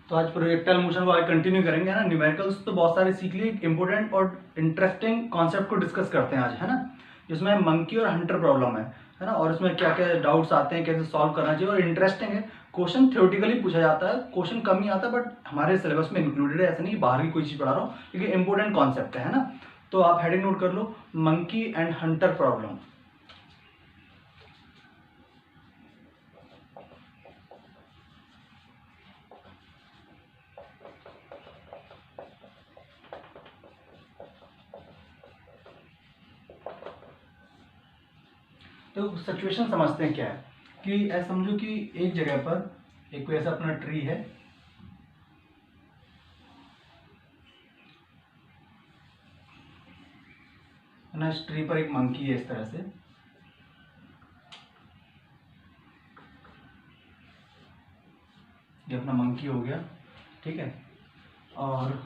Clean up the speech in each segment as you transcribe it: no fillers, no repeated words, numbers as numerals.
तो आज projectile motion को आज कंटिन्यू करेंगे, है ना। न्यूमेरिकल्स तो बहुत सारे सीख लिए, इंपॉर्टेंट और इंटरेस्टिंग कॉन्सेप्ट को डिस्कस करते हैं आज, है ना। जिसमें मंकी और हंटर प्रॉब्लम है ना, और इसमें क्या क्या डाउट्स आते हैं, कैसे सॉल्व करना चाहिए, और इंटरेस्टिंग है। क्वेश्चन थ्योरेटिकली पूछा जाता है, क्वेश्चन कम ही आता है, बट हमारे सिलेबस में इंक्लूडेड है, ऐसा नहीं बाहर की कोई चीज़ पढ़ा रहा हूँ, क्योंकि इंपॉर्टेंट कॉन्सेप्ट है ना। तो आप हेडिंग नोट कर लो, मंकी एंड हंटर प्रॉब्लम। तो सिचुएशन समझते हैं क्या है कि ऐसा समझो कि एक जगह पर एक कोई ऐसा अपना ट्री है ना। इस ट्री पर एक मंकी है, इस तरह से। ये अपना मंकी हो गया, ठीक है। और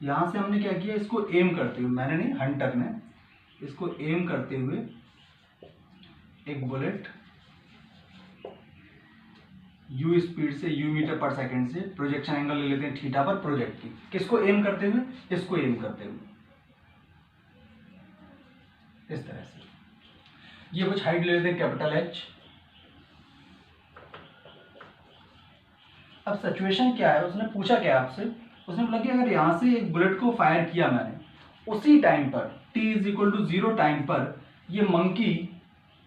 यहां से हमने क्या किया, इसको एम करते हुए, मैंने नहीं, हंटर ने इसको एम करते हुए एक बुलेट u स्पीड से, u मीटर पर सेकंड से, प्रोजेक्शन एंगल ले लेते हैं थीटा पर, प्रोजेक्ट की। किसको एम करते हुए? इसको एम करते हुए, इस तरह से। ये कुछ हाइट ले लेते हैं कैपिटल H। अब सिचुएशन क्या है, उसने पूछा क्या आपसे, उसने बोला कि अगर यहां से एक बुलेट को फायर किया मैंने, उसी टाइम पर t is equal to 0 time पर ये मंकी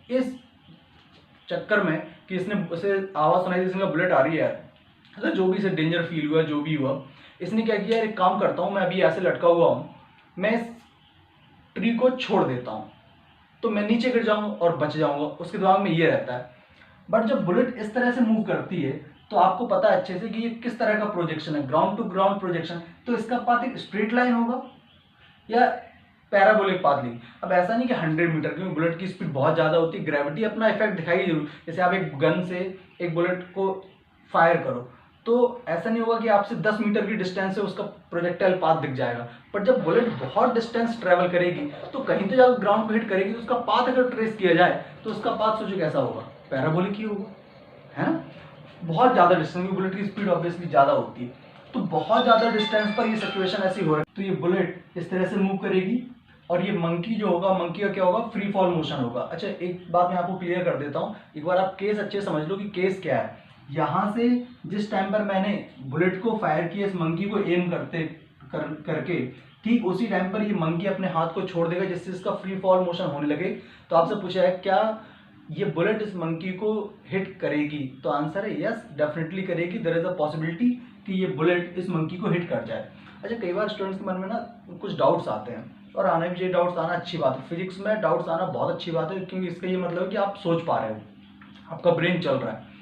इस चक्कर में कि इसने उसे आवाज सुनाई दी, इसने बुलेट आ रही है यार, मतलब जो भी इसे डेंजर फील हुआ, जो भी हुआ, इसने क्या किया, एक काम करता हूँ, मैं अभी ऐसे लटका हुआ हूँ, मैं इस ट्री को छोड़ देता हूँ तो मैं नीचे गिर जाऊंगा और बच जाऊंगा, उसके दिमाग में ये रहता है। बट जब बुलेट इस तरह से मूव करती है तो आपको पता है अच्छे से कि ये किस तरह का प्रोजेक्शन है, ग्राउंड टू ग्राउंड प्रोजेक्शन। तो इसका पाथ एक स्ट्रेट लाइन होगा या पैराबोलिक पाथ लेंगे। अब ऐसा नहीं कि 100 मीटर, क्योंकि बुलेट की स्पीड बहुत ज़्यादा होती है, ग्रेविटी अपना इफेक्ट दिखाई जरूर। जैसे आप एक गन से एक बुलेट को फायर करो तो ऐसा नहीं होगा कि आपसे 10 मीटर की डिस्टेंस से उसका प्रोजेक्टाइल पाथ दिख जाएगा। बट जब बुलेट बहुत डिस्टेंस ट्रेवल करेगी तो कहीं तो जाकर ग्राउंड को हिट करेगी, तो उसका पाथ अगर ट्रेस किया जाए तो उसका पाथ सोचो कैसा होगा, पैराबोलिक ही होगा, है ना। बहुत ज़्यादा डिस्टेंस, बुलेट की स्पीड ऑब्वियसली ज़्यादा होती है, तो बहुत ज़्यादा डिस्टेंस पर ये सिचुएशन ऐसी हो रही है। तो ये बुलेट इस तरह से मूव करेगी और ये मंकी जो होगा, मंकी का क्या होगा, फ्री फॉल मोशन होगा। अच्छा, एक बात मैं आपको क्लियर कर देता हूँ, एक बार आप केस अच्छे समझ लो कि केस क्या है। यहाँ से जिस टाइम पर मैंने बुलेट को फायर किया, इस मंकी को एम करके, ठीक उसी टाइम पर ये मंकी अपने हाथ को छोड़ देगा, जिससे इसका फ्री फॉल मोशन होने लगे। तो आपसे पूछा है क्या ये बुलेट इस मंकी को हिट करेगी, तो आंसर है यस, डेफिनेटली करेगी। देयर इज अ पॉसिबिलिटी कि ये बुलेट इस मंकी को हिट कर जाए। अच्छा, कई बार स्टूडेंट्स के मन में ना कुछ डाउट्स आते हैं, और आने भी चाहिए, डाउट्स आना अच्छी बात है। फिजिक्स में डाउट्स आना बहुत अच्छी बात है, क्योंकि इसका ये मतलब है कि आप सोच पा रहे हो, आपका ब्रेन चल रहा है।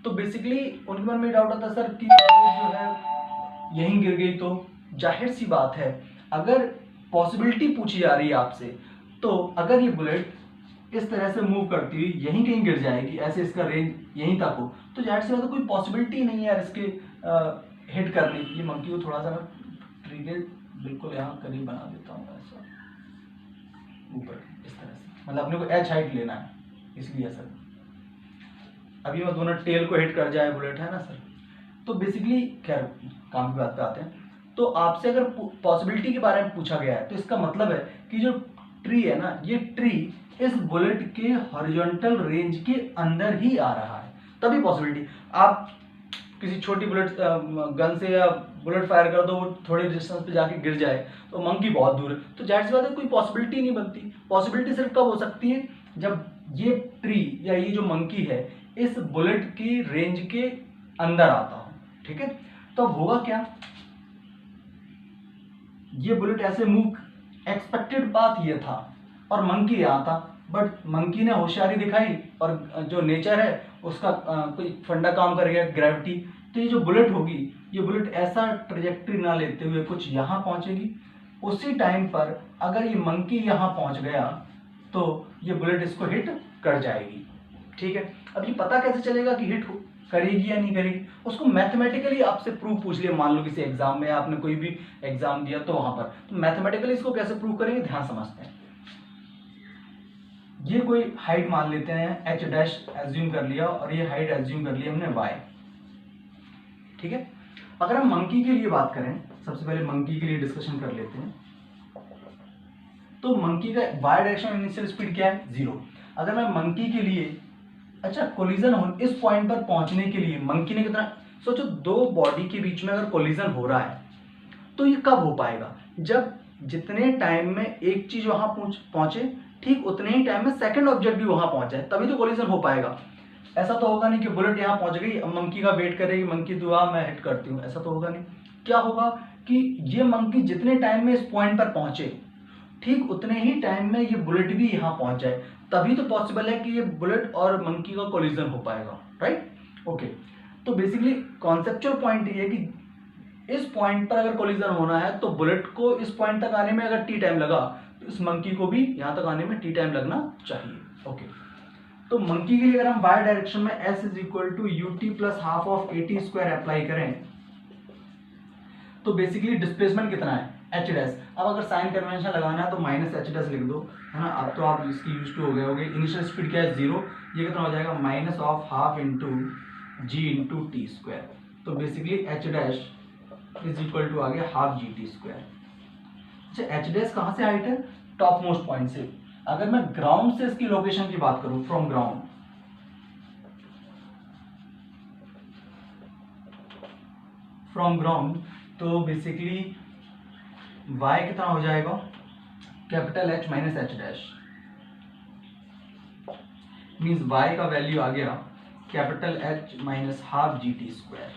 तो बेसिकली उनके मन में डाउट आता है, सर कि जो है यहीं गिर गई, तो जाहिर सी बात है अगर पॉसिबिलिटी पूछी जा रही है आपसे, तो अगर ये बुलेट इस तरह से मूव करती हुई यहीं कहीं गिर जाएगी, ऐसे इसका रेंज यहीं तक हो, तो जाहिर सी बात है कोई पॉसिबिलिटी नहीं है यार इसके हिट करने की। ये मंकी को थोड़ा सा मैं ट्री के बिल्कुल यहाँ करीब बना देता हूँ, ऐसा ऊपर इस तरह से, मतलब अपने को एच हाइट लेना है, इसलिए सर अभी मैं दोनों टेल को हिट कर जाए बुलेट, है ना सर। तो बेसिकली खैर काम की बात पे आते हैं। तो आपसे अगर पॉसिबिलिटी के बारे में पूछा गया है तो इसका मतलब है कि जो ट्री है ना, ये ट्री इस बुलेट के हॉरिजॉन्टल रेंज के अंदर ही आ रहा है, तभी पॉसिबिलिटी। आप किसी छोटी बुलेट गन से या बुलेट फायर कर दो, वो थोड़ी डिस्टेंस पे जाके गिर जाए, तो मंकी बहुत दूर है, तो जाहिर सी बात है कोई पॉसिबिलिटी नहीं बनती। पॉसिबिलिटी सिर्फ कब हो सकती है, जब ये ट्री या ये जो मंकी है इस बुलेट की रेंज के अंदर आता हो, ठीक है। तो अब होगा क्या, ये बुलेट ऐसे मूव, एक्सपेक्टेड पाथ ये था और मंकी यहाँ था, बट मंकी ने होशियारी दिखाई और जो नेचर है उसका कोई फंडा काम कर गया, ग्रेविटी। तो ये जो बुलेट होगी, ये बुलेट ऐसा ट्रेजेक्ट्री ना लेते हुए कुछ यहाँ पहुंचेगी, उसी टाइम पर अगर ये मंकी यहाँ पहुंच गया तो ये बुलेट इसको हिट कर जाएगी, ठीक है। अब ये पता कैसे चलेगा कि हिट करेगी या नहीं करेगी, उसको मैथमेटिकली आपसे प्रूफ पूछ लिया, मान लो किसी एग्जाम में, आपने कोई भी एग्जाम दिया तो वहां पर, तो मैथमेटिकली इसको कैसे प्रूव करेंगे, ध्यान समझते हैं। ये कोई हाइट मान लेते हैं, h डैश एज्यूम कर लिया, और ये हाइट एज्यूम कर लिया हमने y, ठीक है। अगर हम मंकी के लिए बात करें, सबसे पहले मंकी के लिए डिस्कशन कर लेते हैं। तो मंकी का वाई डायरेक्शन इनिशियल स्पीड क्या है, 0। अगर मैं मंकी के लिए, अच्छा कोलिजन हो इस पॉइंट पर पहुंचने के लिए मंकी ने कितना, सोचो दो बॉडी के बीच में अगर कोलिजन हो रहा है तो ये कब हो पाएगा, जब जितने टाइम में एक चीज वहां पहुंचे ठीक उतने ही टाइम में सेकंड ऑब्जेक्ट भी वहां पहुंच जाए, तभी तो कोलिजन हो पाएगा। ऐसा तो होगा नहीं कि बुलेट यहाँ पहुंच गई, अब मंकी का वेट करेगी, मंकी दुआ मैं हिट करती हूँ, ऐसा तो होगा नहीं। क्या होगा कि ये मंकी जितने टाइम में इस पॉइंट पर पहुंचे ठीक उतने ही टाइम में ये बुलेट भी यहाँ पहुंच जाए, तभी तो पॉसिबल है कि ये बुलेट और मंकी का कोलिजन हो पाएगा, राइट। ओके, तो बेसिकली कॉन्सेप्चुअल पॉइंट ये है कि इस पॉइंट पर अगर कोलिजन होना है तो बुलेट को इस पॉइंट तक आने में अगर टी टाइम लगा तो इस मंकी को भी यहाँ तक आने में टी टाइम लगना चाहिए। ओके, तो मंकी के लिए अगर हम वाई डायरेक्शन में s is equal to UT plus half of A T square apply करें तो बेसिकली डिस्प्लेसमेंट कितना है, एच डैश। अब अगर साइन कन्वेंशन लगाना है तो माइनस एच डैश लिख दो, है ना। अब तो आप इसकी यूज टू हो गए होगे। इनिशियल स्पीड क्या है, 0। ये कितना हो जाएगा, minus of half into G into T square. तो basically H dash is equal to आ गया हाफ जी टी स्क्वायर। अच्छा, एच डैश कहाँ से हाइट है, टॉप मोस्ट पॉइंट से। अगर मैं ग्राउंड से इसकी लोकेशन की बात करूं, फ्रॉम ग्राउंड, तो बेसिकली y कितना हो जाएगा, capital H minus H dash, means y का वैल्यू आ गया capital H minus half G T square.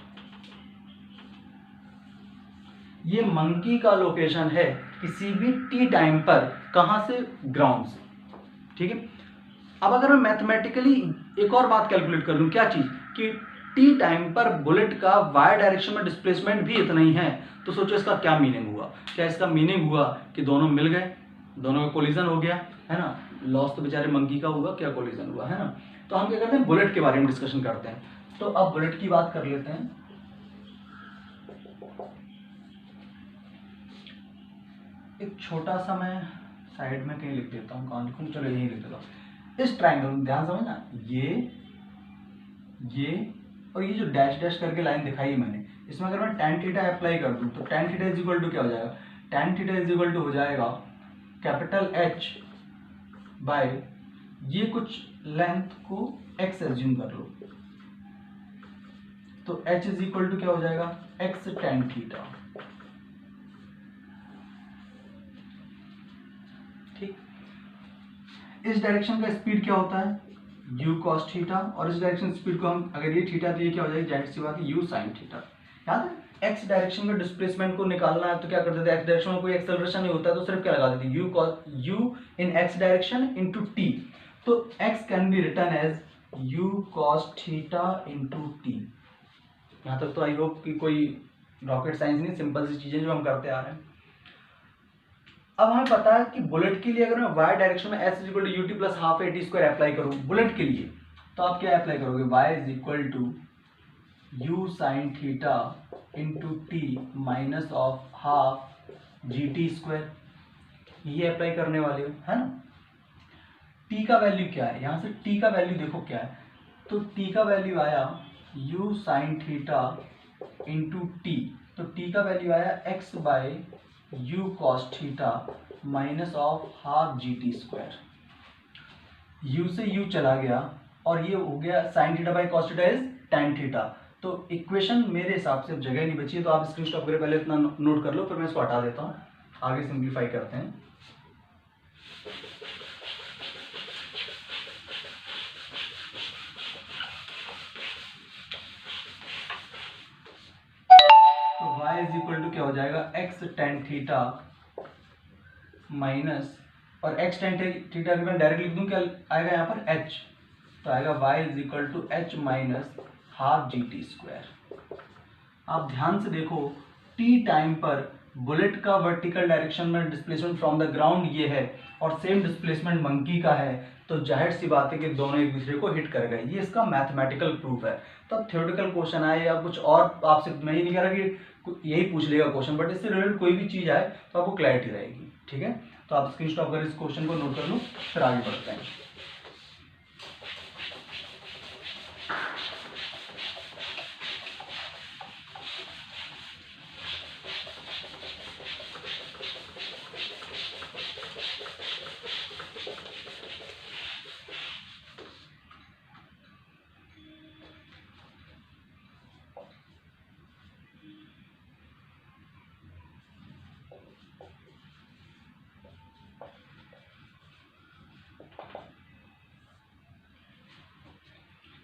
ये मंकी का लोकेशन है किसी भी टी टाइम पर, कहां से, ग्राउंड से, ठीक है। अब अगर मैं मैथमेटिकली एक और बात कैलकुलेट कर लूं, क्या चीज, कि टी टाइम पर बुलेट का वाई डायरेक्शन में डिस्प्लेसमेंट भी इतना ही है, तो सोचो इसका क्या मीनिंग हुआ। क्या इसका मीनिंग हुआ कि दोनों मिल गए, दोनों का कोलिजन हो गया, है ना। लॉस तो बेचारे मंकी का हुआ, क्या कोलिजन हुआ, है ना। तो हम क्या करते हैं, बुलेट के बारे में डिस्कशन करते हैं। तो अब बुलेट की बात कर लेते हैं। एक छोटा सा मैं साइड में कहीं लिख देता हूँ, कहाँ लिखूँ, चलो यही लिख देता हूँ। इस ट्राइंगल ध्यान समझना, ये और ये जो डैश डैश करके लाइन दिखाई है मैंने, इसमें अगर मैं tan थीटा अप्लाई कर दूं तो tan theta is equal to क्या हो जाएगा, tan theta is equal to हो जाएगा कैपिटल H बाय ये कुछ लेंथ को x एज्यूम कर लो, तो H इज इक्वल टू क्या हो जाएगा, x tan थीटा। ठीक, इस डायरेक्शन का स्पीड क्या होता है, u cos थीटा, और इस डायरेक्शन स्पीड को हम अगर ये थीटा तो ये क्या हो जाएगी, जाहिर सी बात है u sin थीटा। याद है, x डायरेक्शन में डिस्प्लेसमेंट को निकालना है तो क्या करते थे, x डायरेक्शन में कोई एक्सेलरेशन नहीं होता है तो सिर्फ क्या लगा देते, u in x direction into t। तो x can be written as u cos theta into t। यहाँ तक तो आई होप कि कोई रॉकेट साइंस नहीं, सिंपल सी चीजें जो हम करते आ रहे हैं। अब हमें पता है कि बुलेट के लिए अगर मैं y डायरेक्शन में s equal to UT plus half A T square apply करूँ बुलेट के लिए, तो आप क्या अप्लाई करोगे, y is equal to U sine theta into T minus of half G T square, ये अप्लाई करने वाले हो, है ना। t का वैल्यू क्या है, यहाँ से t का वैल्यू देखो क्या है, तो t का वैल्यू आया u sine theta into T, तो t का वैल्यू आया x by u cos theta minus of half G T square. u से u चला गया और ये हो गया sine theta by cos theta is tan theta. तो इक्वेशन मेरे हिसाब से जगह नहीं बची है, तो आप स्क्रीन स्टॉप करें, पहले इतना नोट कर लो, फिर मैं इसको हटा देता हूँ, आगे सिंप्लीफाई करते हैं। तो y इज इक्वल टू क्या हो जाएगा, x tan थीटा माइनस, और x tan थीटा मैं डायरेक्ट लिख दूं, क्या आएगा यहाँ पर h, तो आएगा y is equal to h minus half G T square. आप ध्यान से देखो, t टाइम पर बुलेट का वर्टिकल डायरेक्शन में डिस्प्लेसमेंट फ्रॉम द ग्राउंड ये है और सेम डिस्प्लेसमेंट मंकी का है, तो जाहिर सी बात है कि दोनों एक दूसरे को हिट कर गए। ये इसका मैथमेटिकल प्रूफ है। तो अब थ्योरेटिकल क्वेश्चन आए या कुछ और आपसे, मैं ये नहीं कह रहा कि यही पूछ लेगा क्वेश्चन, बट इससे रिलेटेड कोई भी चीज़ आए तो आपको क्लैरिटी रहेगी, ठीक है। तो आप स्क्रीन शॉट कर इस क्वेश्चन को नोट कर लो, फिर आगे बढ़ते हैं।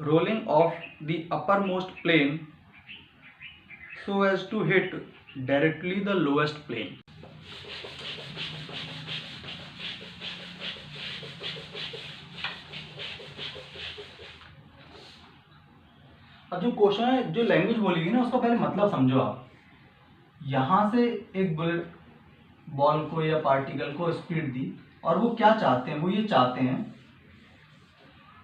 rolling off the uppermost plane so as to hit directly the lowest plane. अब जो क्वेश्चन है, जो लैंग्वेज बोलेगी ना, उसका पहले मतलब समझो आप। यहां से एक बुलेट बॉल को या पार्टिकल को स्पीड दी, और वो क्या चाहते हैं, वो ये चाहते हैं,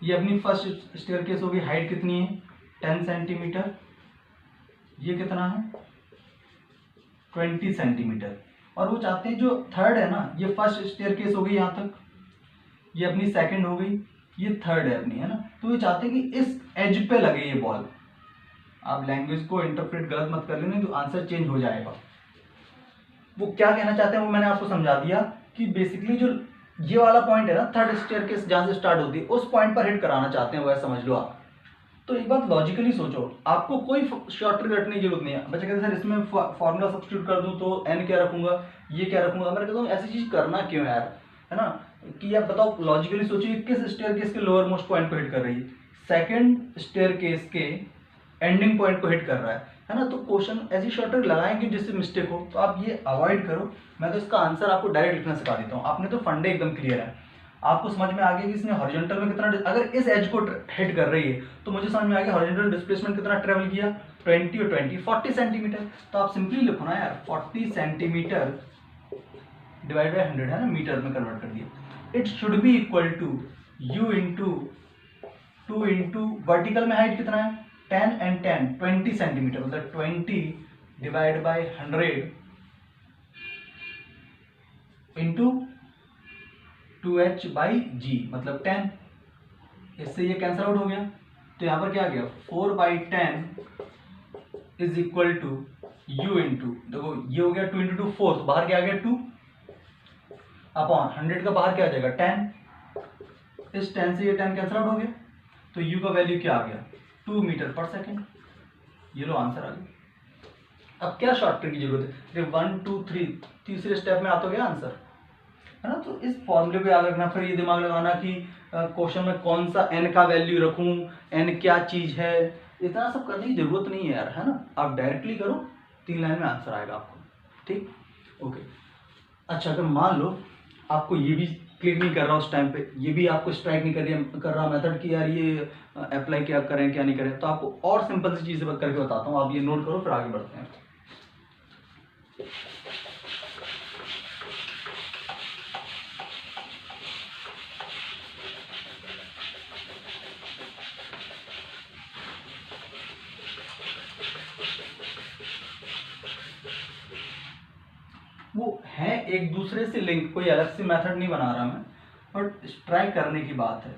ये अपनी फर्स्ट स्टेयरकेस होगी, हाइट कितनी है 10 सेंटीमीटर, ये कितना है 20 सेंटीमीटर, और वो चाहते हैं जो थर्ड है ना, ये फर्स्ट स्टेयरकेस हो गई यहाँ तक, ये अपनी सेकंड हो गई, ये थर्ड है अपनी, है ना। तो ये चाहते हैं कि इस एज पे लगे ये बॉल। आप लैंग्वेज को इंटरप्रेट गलत मत कर लेना, तो आंसर चेंज हो जाएगा। वो क्या कहना चाहते हैं वो मैंने आपको समझा दिया कि बेसिकली जो ये वाला पॉइंट है ना, थर्ड स्टेयरकेस जहां से स्टार्ट होती है, उस पॉइंट पर हिट कराना चाहते हैं, वह समझ लो आप। तो एक बात लॉजिकली सोचो, आपको कोई शॉर्टकट रटने की जरूरत नहीं है। बच्चे कहते हैं सर इसमें फॉर्मूला सब्स्टिट्यूट कर दूं तो एन क्या रखूंगा, ये क्या रखूंगा। मैं कहता हूँ ऐसी चीज करना क्यों यार, है ना। कि आप बताओ लॉजिकली सोचिए, किस स्टेयरकेस के लोअर मोस्ट पॉइंट को हिट कर रही है, सेकंड स्टेयरकेस के एंडिंग पॉइंट को हिट कर रहा है ना। तो क्वेश्चन ऐसी शॉर्टकट लगाएंगे जिससे मिस्टेक हो, तो आप ये अवॉइड करो। मैं तो इसका आंसर आपको डायरेक्ट लिखना सिखा देता हूँ। आपने तो फंडे एकदम क्लियर है, आपको समझ में आ गया कि इसने हॉरिजॉन्टल में कितना, अगर इस एज को हिट कर रही है तो मुझे समझ में आ गया हॉरिजॉन्टल डिस्प्लेसमेंट कितना ट्रेवल किया, 20 और 20 40 सेंटीमीटर। तो आप सिंपली लिखो ना यार, 40 सेंटीमीटर डिवाइड बाई 100, है ना, मीटर में कन्वर्ट कर दिया। It should be equal to u into 2 into vertical में हाइट कितना है 10 एंड 10 20 सेंटीमीटर, मतलब 20 divide by 100 into 2h by G, मतलब 10। इससे ये कैंसिल आउट हो गया, तो यहां पर क्या आ गया 4/10 is equal to u into, देखो ये हो गया 2 इंटू 2 4, तो बाहर क्या आ गया 2 अपॉन 100 का बाहर क्या आ जाएगा 10। इस 10 से ये 10 कैंसिल आउट हो गया, तो u का वैल्यू क्या आ गया 2 मीटर पर सेकेंड। ये लो आंसर आ गया। अब क्या शॉर्टकट की जरूरत है, 1 2 3 तीसरे स्टेप में आता गया आंसर, है ना। तो इस फॉर्मूले को याद रखना, फिर ये दिमाग लगाना कि क्वेश्चन में कौन सा n का वैल्यू रखूं, n क्या चीज है, इतना सब करने की जरूरत नहीं है यार, है ना। आप डायरेक्टली करो, 3 लाइन में आंसर आएगा आपको, ठीक, ओके। अच्छा, अगर मान लो आपको ये भी क्लिक नहीं कर रहा उस टाइम पे, ये भी आपको स्ट्राइक नहीं कर रहा मेथड कि यार ये अप्लाई क्या करें क्या नहीं करें, तो आपको और सिंपल सी चीजें करके बताता हूँ, आप ये नोट करो फिर आगे बढ़ते हैं। वो है एक दूसरे से लिंक, कोई अलग से मेथड नहीं बना रहा मैं, बट ट्राई करने की बात है।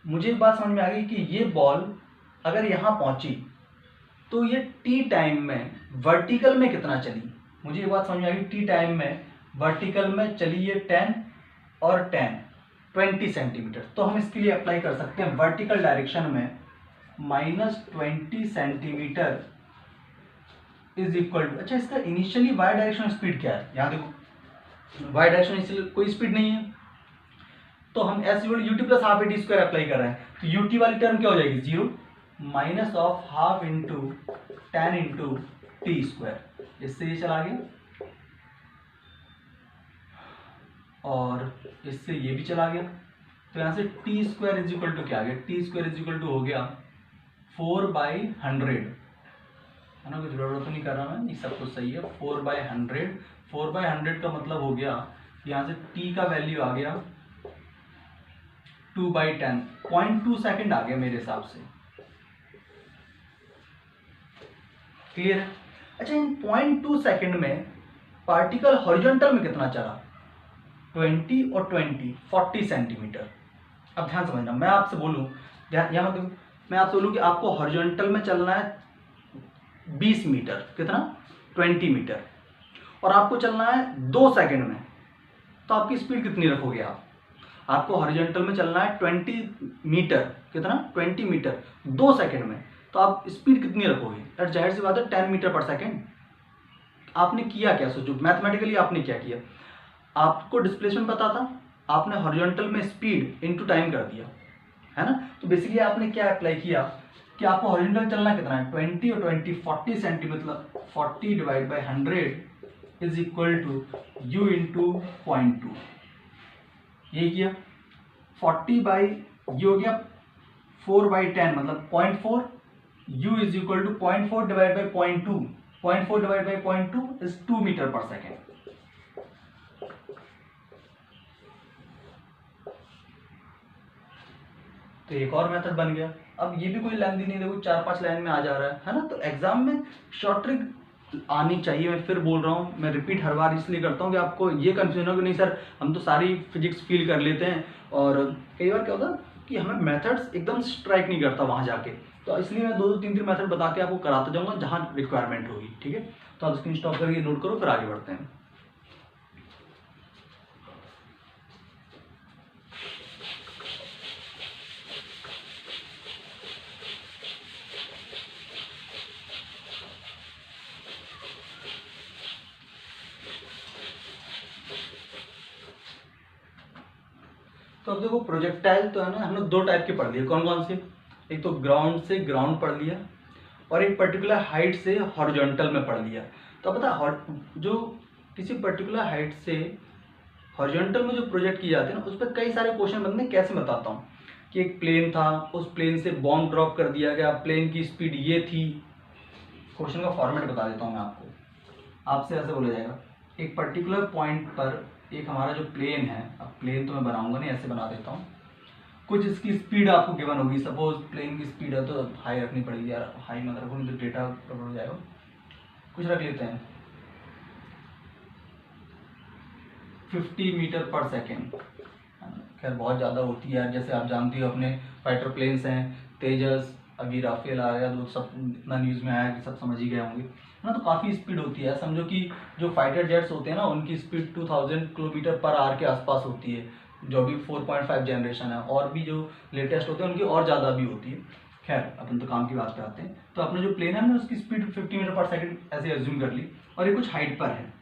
मुझे एक बात समझ में आ गई कि ये बॉल अगर यहाँ पहुंची तो ये टी टाइम में वर्टिकल में कितना चली, मुझे ये बात समझ में आ गई, टी टाइम में वर्टिकल में चली ये 10 और 10 20 सेंटीमीटर। तो हम इसके लिए अप्लाई कर सकते हैं वर्टिकल डायरेक्शन में -20 सेंटीमीटर इज इक्वल टू, अच्छा इसका इनिशियली वाई डायरेक्शन स्पीड क्या है, यहाँ देखो वाई डायरेक्शन इनिशियल कोई स्पीड नहीं है, तो हम S UT plus half A T square apply कर रहे हैं, तो यूटी वाली टर्म क्या हो जाएगी 0 minus of half into 10 into T square, इससे ये चला गया और इससे ये भी चला गया, तो यहाँ से T square is equal to क्या आ गया, T square is equal to हो गया 4/100, है ना, कुछ गड़बड़ तो नहीं कर रहा मैं, ये सब कुछ सही है। 4/100, 4/100 का मतलब हो गया यहाँ से t का वैल्यू आ गया 2/10, 0.2 सेकेंड आ गया मेरे हिसाब से, क्लियर है। अच्छा, इन 0.2 सेकेंड में पार्टिकल हॉरिजॉन्टल में कितना चला, 20 और 20 40 सेंटीमीटर। अब ध्यान समझना, मैं आपसे बोलूं, यहाँ मतलब मैं आपसे बोलूं कि आपको हॉरिजॉन्टल में चलना है 20 मीटर, कितना 20 मीटर, और आपको चलना है 2 सेकेंड में, तो आपकी स्पीड कितनी रखोगे आप, आपको हॉरिजॉन्टल में चलना है 20 मीटर, कितना 20 मीटर 2 सेकेंड में, तो आप स्पीड कितनी रखोगे यार, जाहिर सी बात है 10 मीटर पर सेकेंड। आपने किया क्या, सोचो मैथमेटिकली आपने क्या किया, आपको डिस्प्लेसमेंट पता था, आपने हॉरिजॉन्टल में स्पीड इनटू टाइम कर दिया, है ना। तो बेसिकली आपने क्या अप्लाई किया कि आपको हॉरिजॉन्टल चलना कितना है 20 और 20 40 सेंटीमीटर, मतलब 40 divide by 100 is equal to u into 0.2। यही किया 40 बाई ये हो गया 4/10 मतलब 0.4, u is equal to 0.4 divide by 0.2, 0.4 divide by 0.2 is 2 metre पर सेकेंड। तो एक और मेथड बन गया। अब ये भी कोई लेंथी नहीं, देखो 4-5 लाइन में आ जा रहा है ना। तो एग्जाम में शॉर्ट ट्रिक आनी चाहिए। मैं फिर बोल रहा हूँ, मैं रिपीट हर बार इसलिए करता हूँ कि आपको ये कंफ्यूजन हो कि नहीं सर हम तो सारी फिजिक्स फील कर लेते हैं, और कई बार क्या होता है कि हमें मेथड्स एकदम स्ट्राइक नहीं करता वहाँ जाके। तो इसलिए मैं 2-3 मेथड बता के आपको कराता जाऊँगा जहाँ रिक्वायरमेंट होगी, ठीक है। तो आप स्क्रीन स्टॉप करके नोट करो, फिर आगे बढ़ते हैं। तो अब देखो प्रोजेक्टाइल तो है ना, हमने 2 टाइप के पढ़ लिए। कौन कौन से? एक तो ग्राउंड से ग्राउंड पढ़ लिया, और एक पर्टिकुलर हाइट से हॉरिजॉन्टल में पढ़ लिया। तो पता जो किसी पर्टिकुलर हाइट से हॉरिजॉन्टल में जो प्रोजेक्ट किए जाते हैं ना, उस पर कई सारे क्वेश्चन बनते हैं। कैसे बताता हूँ कि एक प्लेन था, उस प्लेन से बॉम्ब ड्रॉप कर दिया गया, प्लेन की स्पीड ये थी। क्वेश्चन का फॉर्मेट बता देता हूँ मैं आपको। आपसे ऐसे बोला जाएगा, एक पर्टिकुलर पॉइंट पर एक हमारा जो प्लेन है, अब प्लेन तो मैं बनाऊंगा नहीं, ऐसे बना देता हूँ। कुछ इसकी स्पीड आपको गिवन होगी, सपोज प्लेन की स्पीड है तो हाई रखनी पड़ेगी। यार हाई मत रखो, नहीं तो डेटा गड़बड़ हो जाएगा। कुछ रख लेते हैं 50 मीटर पर सेकेंड। खैर बहुत ज़्यादा होती है यार, जैसे आप जानती हो अपने फाइटर प्लेन्स हैं, तेजस, अभी राफेल आ गया, तो सब इतना न्यूज़ में आया कि सब समझ ही गए होंगे, है ना। तो काफ़ी स्पीड होती है। समझो कि जो फाइटर जेट्स होते हैं ना, उनकी स्पीड 2000 किलोमीटर पर आवर के आसपास होती है, जो भी 4.5 जनरेशन है। और भी जो लेटेस्ट होते हैं उनकी और ज़्यादा भी होती है। खैर अपन तो काम की बात पे आते हैं। तो अपने जो प्लेन है ना, उसकी स्पीड 50 मीटर पर सेकेंड ऐसे एज्यूम कर ली, और ये कुछ हाइट पर है।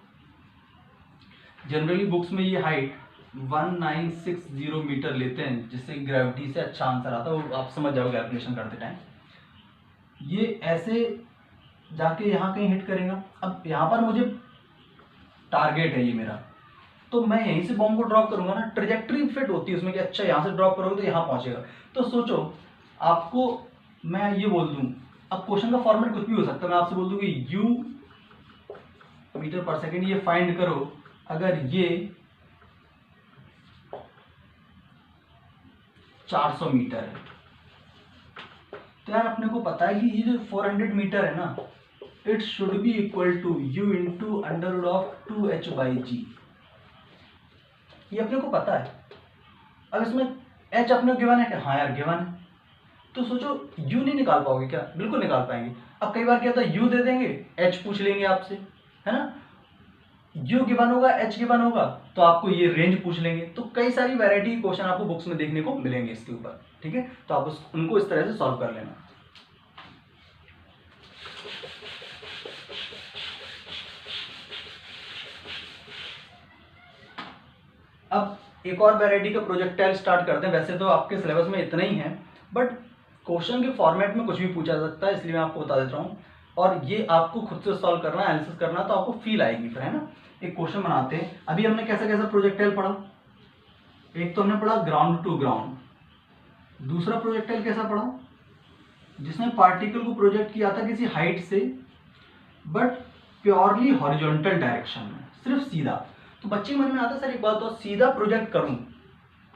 जनरली बुक्स में ये हाइट 1960 मीटर लेते हैं, जिससे ग्रेविटी से अच्छा आंसर आता है, वो आप समझ जाओगे कैलकुलेशन करते टाइम। ये ऐसे जाके यहाँ कहीं हिट करेगा। अब यहाँ पर मुझे टारगेट है ये मेरा, तो मैं यहीं से बॉम्ब को ड्रॉप करूंगा ना। ट्रेजेक्ट्री फिट होती है उसमें कि अच्छा यहाँ से ड्रॉप करोगे तो यहाँ पहुंचेगा। तो सोचो आपको मैं ये बोल दूं, अब क्वेश्चन का फॉर्मेट कुछ भी हो सकता है। मैं आपसे बोल दूं कि यू मीटर पर सेकेंड ये फाइंड करो अगर ये 400 मीटर है। तो यार अपने को पता है कि ये जो 400 मीटर है ना, it should be equal to u into under root of 2h/g। ये अपने को पता है। अब इसमें h अपने को गिवन है क्या? हाँ यार गिवन है। तो सोचो u नहीं निकाल पाओगे क्या? बिल्कुल निकाल पाएंगे। अब कई बार क्या होता है, u दे देंगे, h पूछ लेंगे आपसे, है ना। u गिवन होगा, h गिवन होगा, तो आपको ये रेंज पूछ लेंगे। तो कई सारी वैरायटी के क्वेश्चन आपको बुक्स में देखने को मिलेंगे इसके ऊपर, ठीक है। तो आप उनको इस तरह से सॉल्व कर लेना। अब एक और वैरायटी का प्रोजेक्टाइल स्टार्ट करते हैं। वैसे तो आपके सिलेबस में इतना ही है, बट क्वेश्चन के फॉर्मेट में कुछ भी पूछा जा सकता है, इसलिए मैं आपको बता देता हूँ। और ये आपको खुद से सॉल्व करना है, एनालिसिस करना, तो आपको फील आएगी फिर, है ना। एक क्वेश्चन बनाते हैं। अभी हमने कैसा कैसा प्रोजेक्टाइल पढ़ा? एक तो हमने पढ़ा ग्राउंड टू ग्राउंड। दूसरा प्रोजेक्टाइल कैसा पढ़ा? जिसमें पार्टिकल को प्रोजेक्ट किया था किसी हाइट से, बट प्योरली हॉरिजॉन्टल डायरेक्शन में, सिर्फ सीधा। तो बच्चे के मन में आता है सर एक बात, तो सीधा प्रोजेक्ट करूं,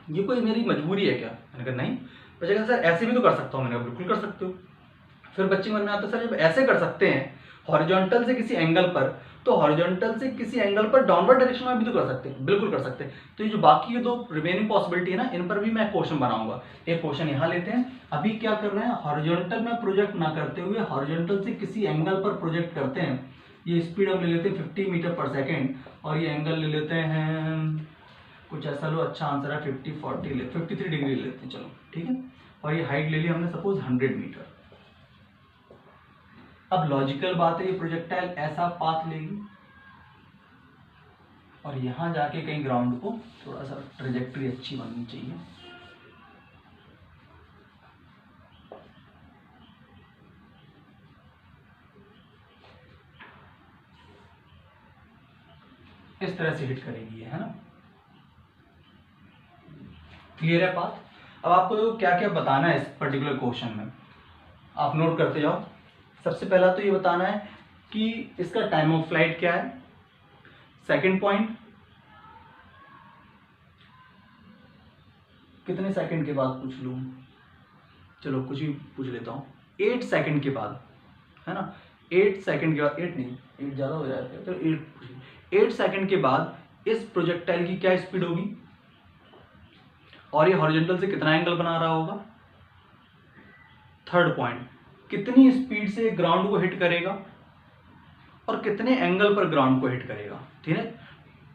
ये कोई मेरी मजबूरी है क्या? मैंने कहा नहीं। बच्चे कहते सर ऐसे भी तो कर सकता हूं। मैंने कहा बिल्कुल कर सकते हो। फिर बच्चे के मन में आता है सर जब ऐसे कर सकते हैं हॉरिजॉन्टल से किसी एंगल पर, तो हॉरिजॉन्टल से किसी एंगल पर डाउनवर्ड डायरेक्शन में भी तो कर सकते हैं। बिल्कुल कर सकते हैं। तो ये जो बाकी के 2 रिमेनिंग पॉसिबिलिटी है ना, इन पर भी मैं क्वेश्चन बनाऊंगा। एक क्वेश्चन यहाँ लेते हैं। अभी क्या कर रहे हैं, हॉरिजॉन्टल में प्रोजेक्ट ना करते हुए हॉरिजॉन्टल से किसी एंगल पर प्रोजेक्ट करते हैं। ये स्पीड हम ले लेते हैं 50 मीटर पर सेकेंड, और ये एंगल ले लेते हैं कुछ ऐसा लो, अच्छा आंसर है 53 डिग्री ले लेते हैं, चलो ठीक है। और ये हाइट ले ली हमने सपोज 100 मीटर। अब लॉजिकल बात है, ये प्रोजेक्टाइल ऐसा पाथ लेगी और यहां जाके कहीं ग्राउंड को थोड़ा सा ट्रेजेक्ट्री अच्छी बननी चाहिए। तरह से हिट करेगी ये, है ना। क्लियर है बात। अब आपको क्या क्या बताना है इस पर्टिकुलर क्वेश्चन में, आप नोट करते जाओ। सबसे पहला तो ये बताना है कि इसका टाइम ऑफ फ्लाइट क्या है। सेकंड पॉइंट, कितने सेकंड के बाद पूछ लूँ, चलो कुछ भी पूछ लेता हूँ। 8 सेकंड के बाद, है ना, 8 सेकंड के बाद, 8 नहीं, 8 ज़्यादा हो जाता है, तो 8 सेकंड के बाद इस प्रोजेक्टाइल की क्या स्पीड होगी और ये हॉरिजॉन्टल से कितना एंगल बना रहा होगा। थर्ड पॉइंट, कितनी स्पीड से ग्राउंड को हिट करेगा और कितने एंगल पर ग्राउंड को हिट करेगा। ठीक है,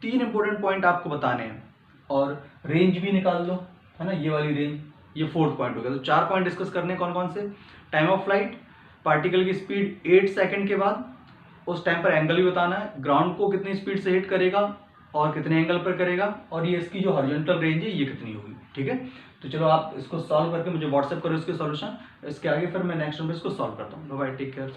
3 इंपॉर्टेंट पॉइंट आपको बताने हैं और रेंज भी निकाल लो, है ना, ये वाली रेंज, ये 4th पॉइंट हो गया। तो 4 पॉइंट डिस्कस करने कौन कौन से, टाइम ऑफ फ्लाइट, पार्टिकल की स्पीड 8 सेकंड के बाद, उस टाइम पर एंगल भी बताना है, ग्राउंड को कितनी स्पीड से हिट करेगा और कितने एंगल पर करेगा, और ये इसकी जो हॉरिजॉन्टल रेंज है ये कितनी होगी। ठीक है, तो चलो आप इसको सॉल्व करके मुझे व्हाट्सएप करो इसके सॉल्यूशन। इसके आगे फिर मैं नेक्स्ट नंबर इसको सॉल्व करता हूँ। Bye, take care.